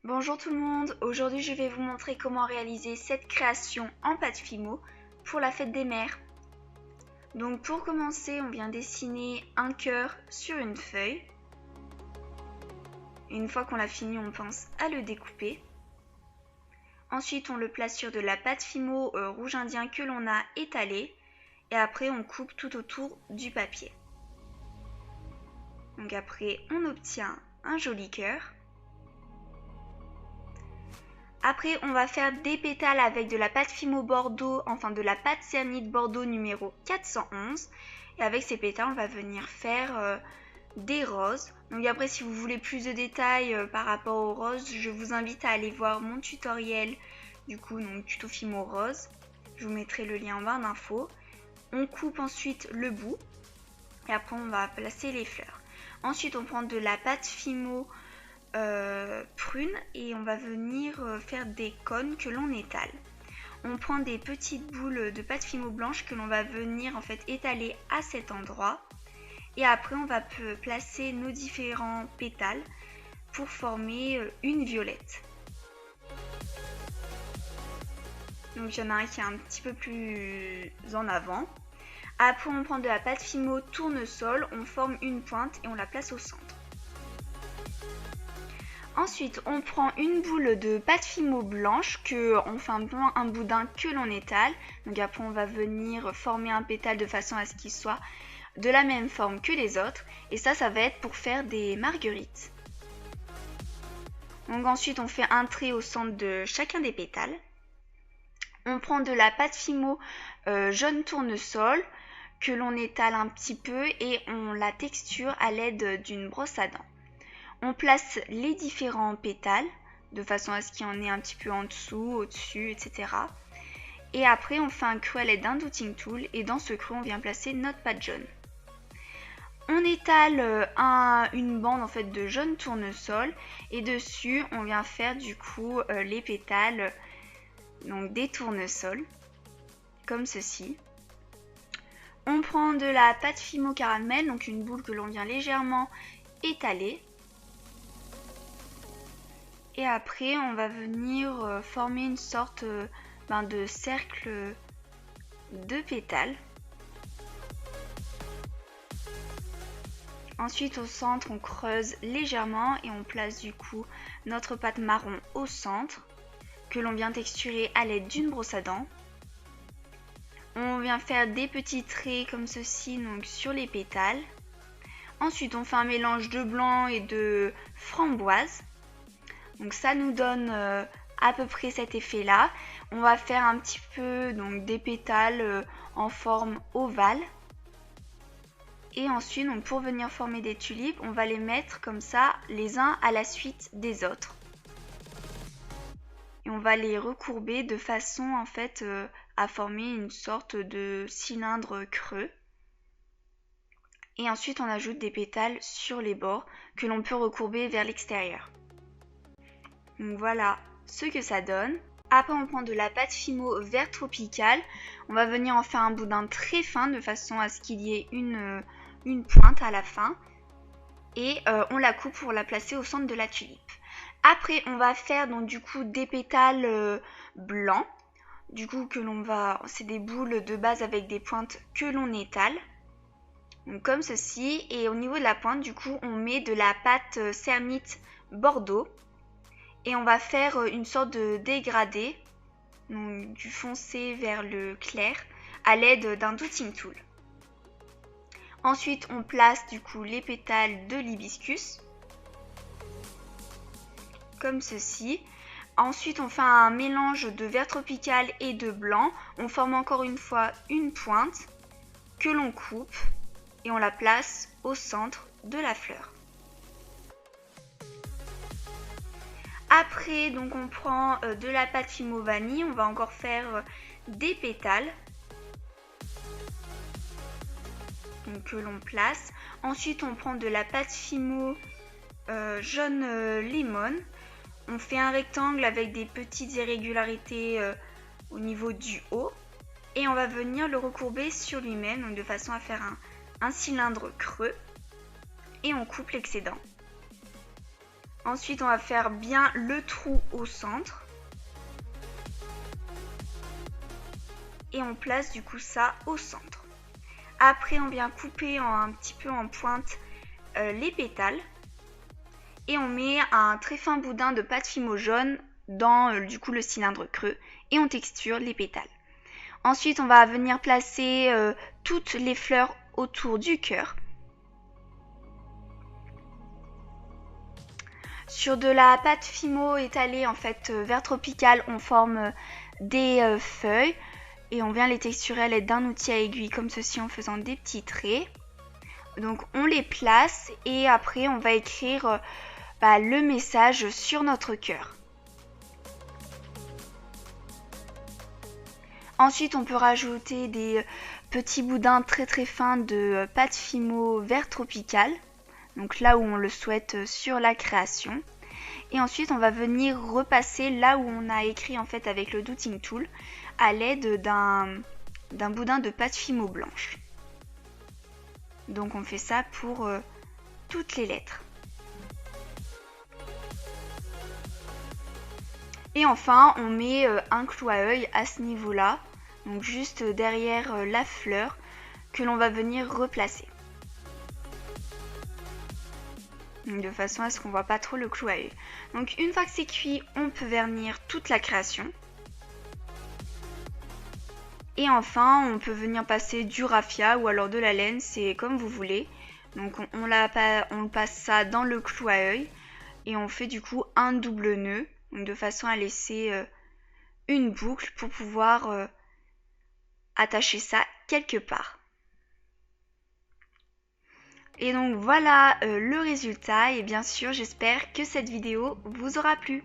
Bonjour tout le monde, aujourd'hui je vais vous montrer comment réaliser cette création en pâte Fimo pour la fête des mères. Donc pour commencer, on vient dessiner un cœur sur une feuille. Une fois qu'on l'a fini, on pense à le découper. Ensuite, on le place sur de la pâte Fimo rouge indien que l'on a étalée. Et après, on coupe tout autour du papier. Donc après, on obtient un joli cœur. Après, on va faire des pétales avec de la pâte Fimo Bordeaux, enfin de la pâte cyanide Bordeaux numéro 411. Et avec ces pétales, on va venir faire des roses. Donc après, si vous voulez plus de détails par rapport aux roses, je vous invite à aller voir mon tutoriel, donc tuto Fimo rose. Je vous mettrai le lien en barre d'infos. On coupe ensuite le bout et après, on va placer les fleurs. Ensuite, on prend de la pâte Fimo prune et on va venir faire des cônes que l'on étale. On prend des petites boules de pâte Fimo blanche que l'on va venir étaler à cet endroit et après on va placer nos différents pétales pour former une violette. Donc il y en a un qui est un petit peu plus en avant. Après on prend de la pâte Fimo tournesol, on forme une pointe et on la place au centre. Ensuite, on prend une boule de pâte Fimo blanche on fait un boudin que l'on étale. Donc après, on va venir former un pétale de façon à ce qu'il soit de la même forme que les autres. Et ça va être pour faire des marguerites. Donc ensuite, on fait un trait au centre de chacun des pétales. On prend de la pâte Fimo jaune tournesol que l'on étale un petit peu et on la texture à l'aide d'une brosse à dents. On place les différents pétales de façon à ce qu'il y en ait un petit peu en dessous, au-dessus, etc. Et après, on fait un creux à l'aide d'un dotting tool et dans ce creux, on vient placer notre pâte jaune. On étale une bande de jaune tournesol et dessus, on vient faire les pétales des tournesols, comme ceci. On prend de la pâte Fimo caramel, donc une boule que l'on vient légèrement étaler. Et après, on va venir former une sorte de cercle de pétales. Ensuite, au centre, on creuse légèrement et on place notre pâte marron au centre, que l'on vient texturer à l'aide d'une brosse à dents. On vient faire des petits traits comme ceci sur les pétales. Ensuite, on fait un mélange de blanc et de framboise. Donc ça nous donne à peu près cet effet là. On va faire un petit peu des pétales en forme ovale. Et ensuite, pour venir former des tulipes, on va les mettre comme ça les uns à la suite des autres. Et on va les recourber de façon à former une sorte de cylindre creux. Et ensuite, on ajoute des pétales sur les bords que l'on peut recourber vers l'extérieur. Donc voilà ce que ça donne. Après, on prend de la pâte Fimo vert tropical. On va venir en faire un boudin très fin de façon à ce qu'il y ait une pointe à la fin. Et on la coupe pour la placer au centre de la tulipe. Après, on va faire des pétales blancs. C'est des boules de base avec des pointes que l'on étale. Donc comme ceci. Et au niveau de la pointe, on met de la pâte cernite Bordeaux. Et on va faire une sorte de dégradé, donc du foncé vers le clair, à l'aide d'un dotting tool. Ensuite, on place les pétales de l'hibiscus, comme ceci. Ensuite, on fait un mélange de vert tropical et de blanc. On forme encore une fois une pointe que l'on coupe et on la place au centre de la fleur. Après, on prend de la pâte Fimo vanille, on va encore faire des pétales que l'on place. Ensuite, on prend de la pâte Fimo jaune lemon. On fait un rectangle avec des petites irrégularités au niveau du haut. Et on va venir le recourber sur lui-même, de façon à faire un cylindre creux. Et on coupe l'excédent. Ensuite, on va faire bien le trou au centre. Et on place du coup ça au centre. Après, on vient couper un petit peu en pointe les pétales. Et on met un très fin boudin de pâte fimo jaune dans du coup le cylindre creux. Et on texture les pétales. Ensuite, on va venir placer toutes les fleurs autour du cœur. Sur de la pâte fimo étalée en fait vert tropical, on forme des feuilles et on vient les texturer à l'aide d'un outil à aiguille comme ceci en faisant des petits traits. Donc on les place et après on va écrire le message sur notre cœur. Ensuite, on peut rajouter des petits boudins très très fins de pâte fimo vert tropical. Donc là où on le souhaite sur la création. Et ensuite, on va venir repasser là où on a écrit en fait avec le Dotting Tool à l'aide d'un boudin de pâte fimo blanche. Donc on fait ça pour toutes les lettres. Et enfin, on met un clou à œil à ce niveau-là, donc juste derrière la fleur que l'on va venir replacer. De façon à ce qu'on ne voit pas trop le clou à œil. Donc une fois que c'est cuit, on peut vernir toute la création. Et enfin, on peut venir passer du raffia ou alors de la laine, c'est comme vous voulez. Donc on passe ça dans le clou à œil et on fait du coup un double nœud, donc de façon à laisser une boucle pour pouvoir attacher ça quelque part. Et donc voilà le résultat et bien sûr j'espère que cette vidéo vous aura plu.